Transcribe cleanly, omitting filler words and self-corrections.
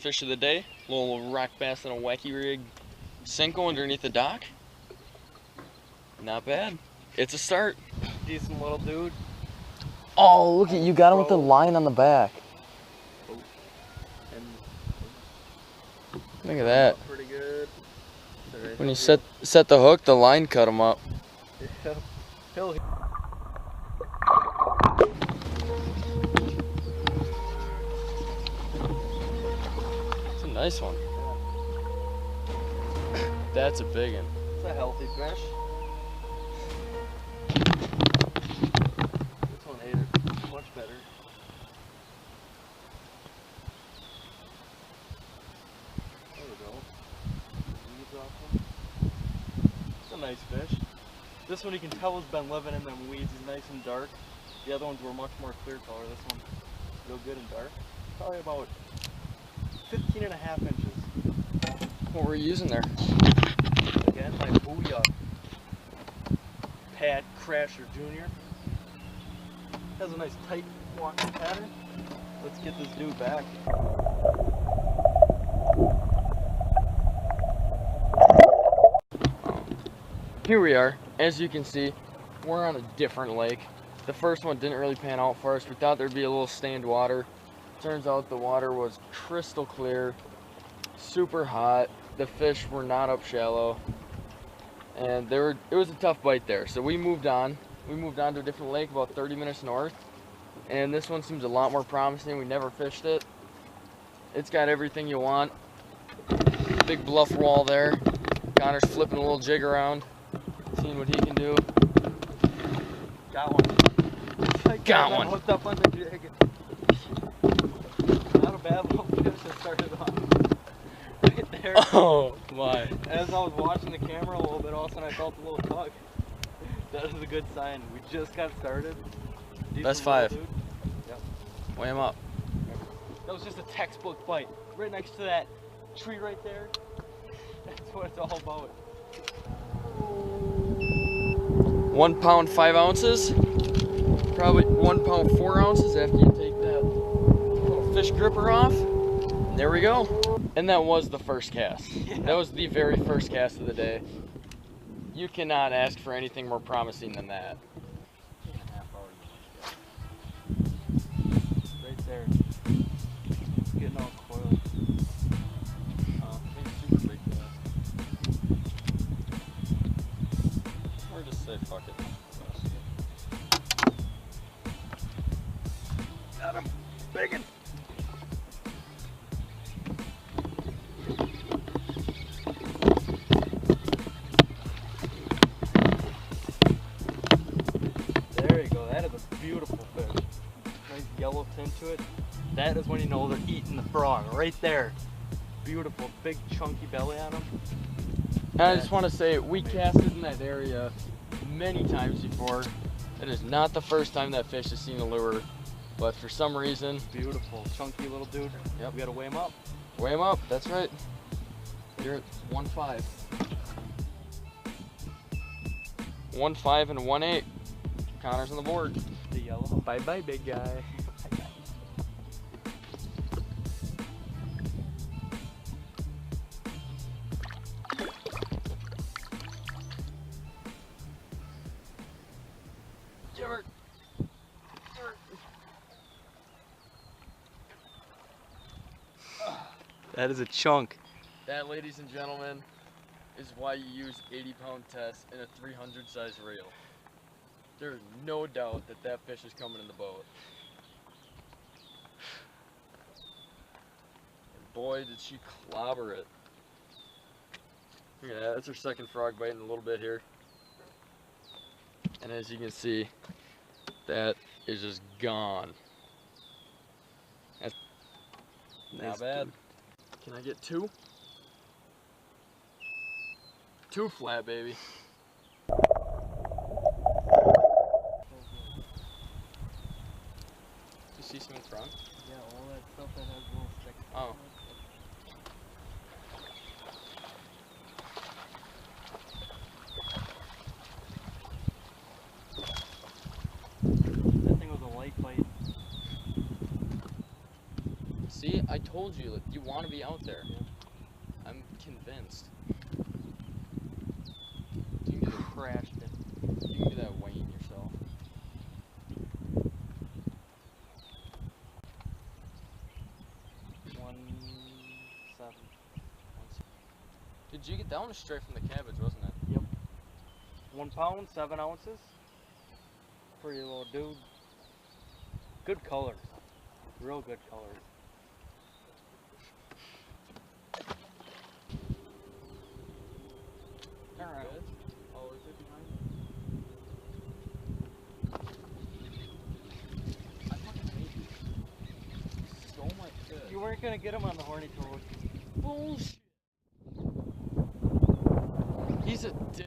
fish of the day. Little rock bass and a wacky rig Senko underneath the dock. Not bad. It's a start. Decent little dude. Oh, look at you, got him with the line on the back. Oh. And Look at that. pretty good. Right, When you set the hook, the line cut him up. yeah. He'll It's a nice one. That's a big one. It's a healthy fish. This one ate it much better. There we go. Weeds off him. It's a nice fish. This one you can tell has been living in them weeds. He's nice and dark. The other ones were much more clear color. This one real good and dark. Probably about 15.5 inches. What were you using there? Again, my Booyah Pat Crasher Jr. Has a nice tight walking pattern. Let's get this dude back. Here we are. As you can see, we're on a different lake. The first one didn't really pan out for us. We thought there'd be a little stained water. Turns out the water was crystal clear, super hot. The fish were not up shallow, and it was a tough bite there. So we moved on. We moved on to a different lake about 30 minutes north, and this one seems a lot more promising. We never fished it. It's got everything you want. Big bluff wall there. Connor's flipping a little jig around, seeing what he can do. Got one. Got one. Hooked up on the jig. Not a bad little fish that started off right there. Oh my. As I was watching the camera a little bit, all of a sudden I felt a little tug. That is a good sign. We just got started. Decent Best little five. dude. Yep. Weigh him up. That was just a textbook bite. Right next to that tree right there. That's what it's all about. 1 pound 5 ounces. Probably 1 pound 4 ounces after you take that little fish gripper off. And there we go. And that was the first cast. Yeah. That was the very first cast of the day. You cannot ask for anything more promising than that. Right there. Getting all coiled. Super big cast. Or just say fuck it. Got him. Biggin. There you go. That is a beautiful fish. Nice yellow tint to it. That is when you know they're eating the frog. Right there. Beautiful. Big chunky belly on them. And I just want to say, we casted in that area many times before. It is not the first time that fish has seen a lure, but for some reason, Beautiful. Chunky little dude. Yep. We gotta weigh him up. weigh him up. That's right. You're at 1.5. 1.5 and 1.8. Connor's on the board. The yellow. Bye bye, big guy. That is a chunk. That, ladies and gentlemen, is why you use 80-pound test in a 300 size reel. There's no doubt that that fish is coming in the boat. And boy, did she clobber it. Look at that. That's her second frog bite in a little bit here. And as you can see, that is just gone. That's not bad. Can I get 2? 2 flat, baby. Did you see some in front? Yeah, all that stuff that has little sticks. Oh. See, I told you, like, you want to be out there. Yeah. I'm convinced. You can do Crashed it. You can do that weighing yourself. $1.7. Did you get that one straight from the cabbage, wasn't it? Yep. 1 pound, 7 ounces. Pretty little dude. Good colors. Real good colors. Alright. Oh, is it behind? I fucking hate you. So much fish. You weren't gonna get him on the horny toad. Bullshit. He's a dick.